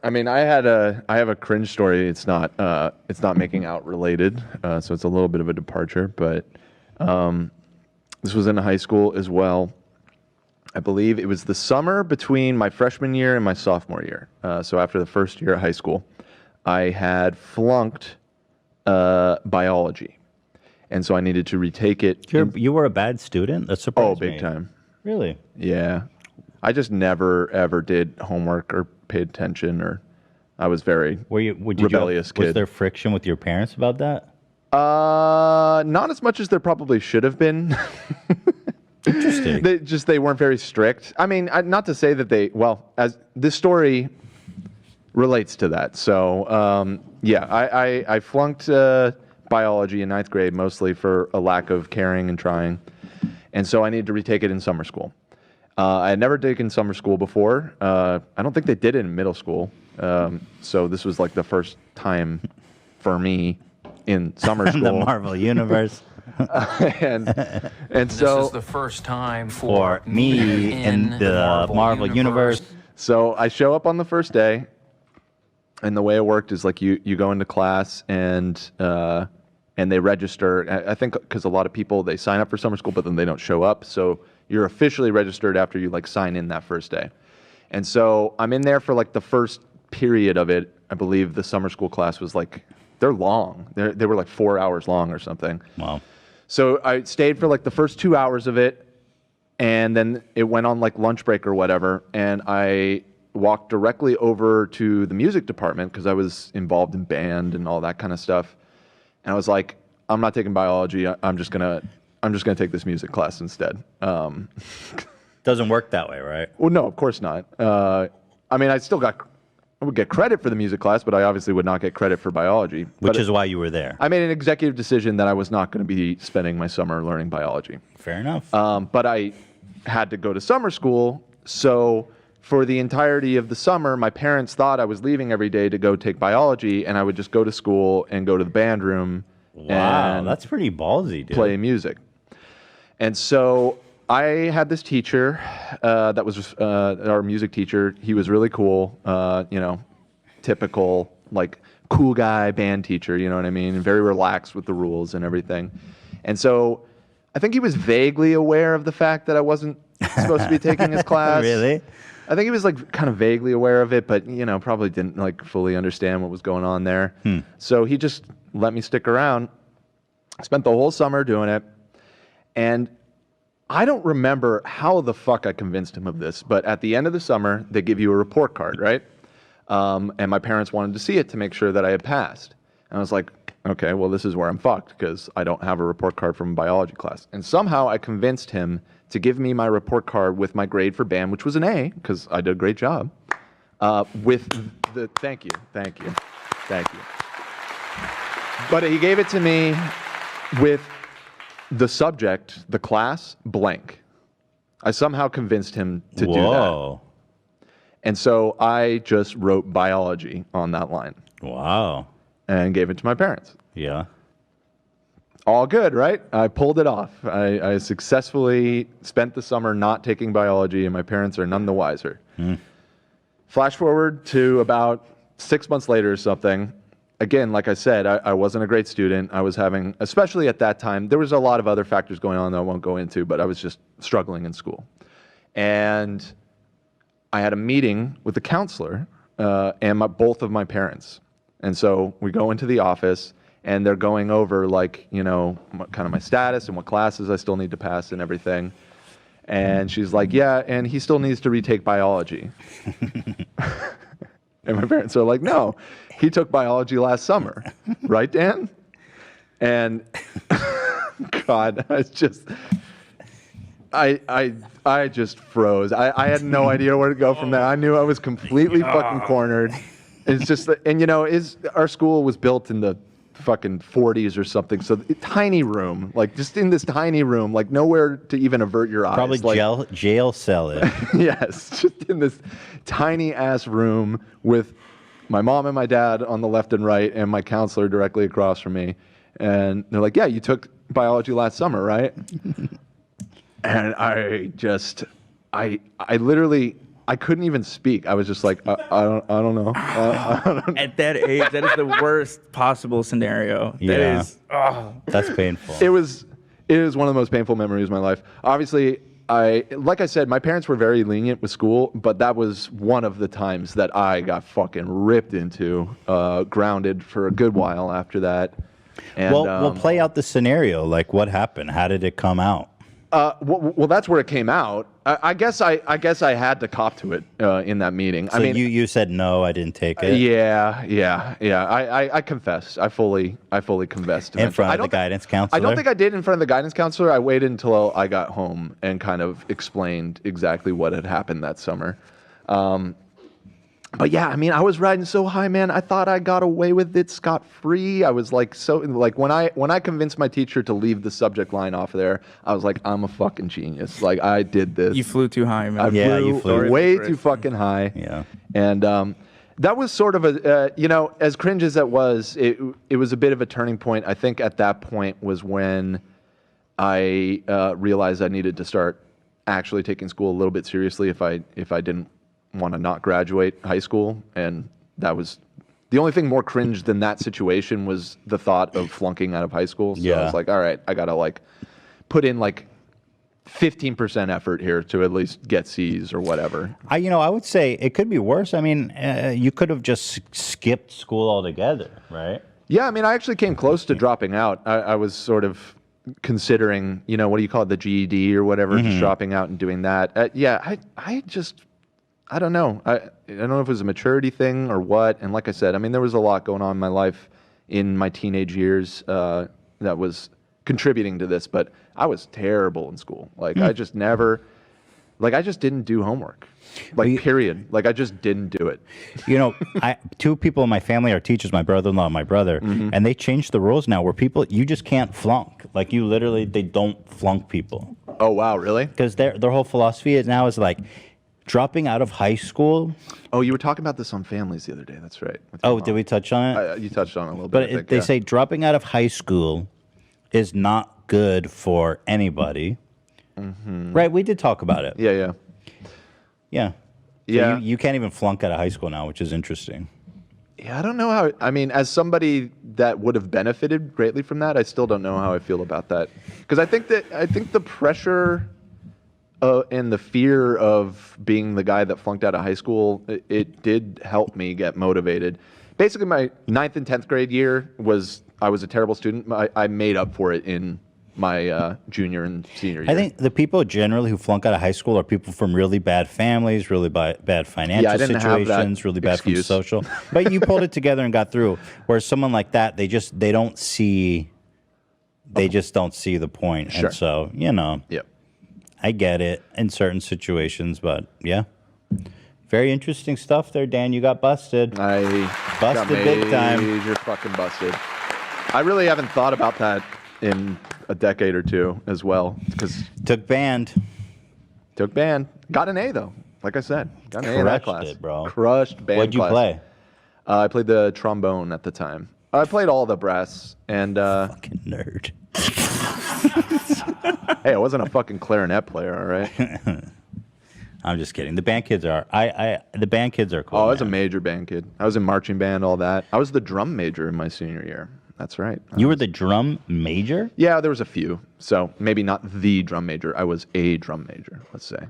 I mean, I have a cringe story. It's not making out related, so it's a little bit of a departure. But this was in high school as well. I believe it was the summer between my freshman year and my sophomore year. So after the first year of high school, I had flunked biology, and so I needed to retake it. You were a bad student? That surprised me. Oh, big time. Really? Yeah. I just never, ever did homework or paid attention, or I was very rebellious kid. Was there friction with your parents about that? Not as much as there probably should have been. Interesting. They weren't very strict. I mean, not to say that as this story relates to that. So, I flunked biology in ninth grade mostly for a lack of caring and trying. And so I needed to retake it in summer school. I had never taken summer school before. I don't think they did it in middle school. So this was like the first time for me in summer school. The Marvel Universe. and so this is the first time for me in the Marvel Universe. So I show up on the first day, and the way it worked is like you go into class and they register. I think because a lot of people, they sign up for summer school, but then they don't show up. So you're officially registered after you like sign in that first day. And so I'm in there for like the first period of it. I believe the summer school class was like, they're long. They were like 4 hours long or something. Wow. So I stayed for like the first 2 hours of it, and then it went on like lunch break or whatever, and I walked directly over to the music department because I was involved in band and all that kind of stuff. And I was like, I'm not taking biology. I'm just gonna take this music class instead. Doesn't work that way, right? Well, no, of course not. I mean, I would get credit for the music class, but I obviously would not get credit for biology. Which is why you were there. I made an executive decision that I was not going to be spending my summer learning biology. Fair enough. But I had to go to summer school, so for the entirety of the summer, my parents thought I was leaving every day to go take biology, and I would just go to school and go to the band room. Wow, that's pretty ballsy, dude. Play music. And so I had this teacher that was our music teacher. He was really cool, typical like cool guy band teacher, you know what I mean? Very relaxed with the rules and everything. And so I think he was vaguely aware of the fact that I wasn't supposed to be taking his class. Really? I think he was like kind of vaguely aware of it, but probably didn't like fully understand what was going on there. So he just let me stick around. I spent the whole summer doing it. And I don't remember how the fuck I convinced him of this, but at the end of the summer, they give you a report card, right? And my parents wanted to see it to make sure that I had passed. And I was like, okay, well, this is where I'm fucked because I don't have a report card from a biology class. And somehow I convinced him to give me my report card with my grade for band, which was an A because I did a great job. Thank you. But he gave it to me with the subject, the class, blank. I somehow convinced him to do that. And so I just wrote biology on that line. Wow. And gave it to my parents. Yeah. All good, right? I pulled it off. I successfully spent the summer not taking biology, and my parents are none the wiser. Flash forward to about 6 months later or something. Again, like I said, I wasn't a great student. I was having, especially at that time, there was a lot of other factors going on that I won't go into, but I was just struggling in school. And I had a meeting with the counselor and both of my parents. And so we go into the office, and they're going over, like, kind of my status and what classes I still need to pass and everything. And she's like, yeah, and he still needs to retake biology. And my parents are like, no, he took biology last summer. Right, Dan? And God, I just froze. I had no idea where to go from there. I knew I was completely fucking cornered. It's just, and our school was built in the fucking 40s or something. So tiny room, like just in this tiny room, like nowhere to even avert your eyes. Probably like, jail cell it. Yes, just in this tiny ass room with my mom and my dad on the left and right, and my counselor directly across from me. And they're like, yeah, you took biology last summer, right? And I I couldn't even speak. I was just like, I don't know. At that age, that is the worst possible scenario. Yeah. That is, oh. That's painful. It is one of the most painful memories of my life. Obviously, like I said, my parents were very lenient with school, but that was one of the times that I got fucking ripped into, grounded for a good while after that. And, well, play out the scenario. Like, what happened? How did it come out? well, that's where it came out. I guess I had to cop to it in that meeting. So you said no, I didn't take it. Yeah. I confessed. I fully confessed. In front of the guidance counselor? I don't think I did in front of the guidance counselor. I waited until I got home and kind of explained exactly what had happened that summer. But yeah, I mean, I was riding so high, man. I thought I got away with it scot-free. I was like, when I convinced my teacher to leave the subject line off there, I was like, I'm a fucking genius. Like, I did this. You flew too high, man. Yeah, you you flew way too fucking high. Yeah. And that was sort of a, as cringe as that was, it was a bit of a turning point. I think at that point was when I realized I needed to start actually taking school a little bit seriously if I didn't want to not graduate high school. And that was the only thing more cringe than that situation was the thought of flunking out of high school. So I was like, all right, I got to put in 15% effort here to at least get C's or whatever. I would say it could be worse. I mean, you could have just skipped school altogether, right? Yeah, I mean, I actually came close to dropping out. I was sort of considering, what do you call it, the GED or whatever, just dropping out and doing that. I don't know. I don't know if it was a maturity thing or what. And like I said, I mean, there was a lot going on in my life in my teenage years that was contributing to this, but I was terrible in school. I just didn't do homework. Period. I just didn't do it. Two people in my family are teachers, my brother-in-law and my brother, and they changed the rules now where you just can't flunk. They don't flunk people. Oh, wow, really? Because their whole philosophy is dropping out of high school. Oh, you were talking about this on Families the other day. That's right. Oh, did we touch on it? You touched on it a little bit. But they say dropping out of high school is not good for anybody. Right? We did talk about it. Yeah. So you can't even flunk out of high school now, which is interesting. Yeah, I don't know how. I mean, as somebody that would have benefited greatly from that, I still don't know how I feel about that. Because I think the pressure and the fear of being the guy that flunked out of high school, it did help me get motivated. Basically, my 9th and 10th grade year I was a terrible student. I made up for it in my junior and senior year. I think the people generally who flunk out of high school are people from really bad families, really bad financial situations, really bad from social. But you pulled it together and got through. Whereas someone like that, they just don't see the point. Sure. And so, Yep. I get it in certain situations, but yeah. Very interesting stuff there, Dan. You got busted. I busted got big time. Major fucking busted. I really haven't thought about that in a decade or two as well. Because took band. Got an A though. Like I said, got an A in that class. Crushed it, bro. Crushed band. What'd you play? I played the trombone at the time. I played all the brass and. Fucking nerd. Hey, I wasn't a fucking clarinet player, all right? I'm just kidding. The band kids are. The band kids are cool. Oh, I was a major band kid. I was in marching band, all that. I was the drum major in my senior year. That's right. You were the drum major? Yeah, there was a few. So maybe not the drum major. I was a drum major, let's say.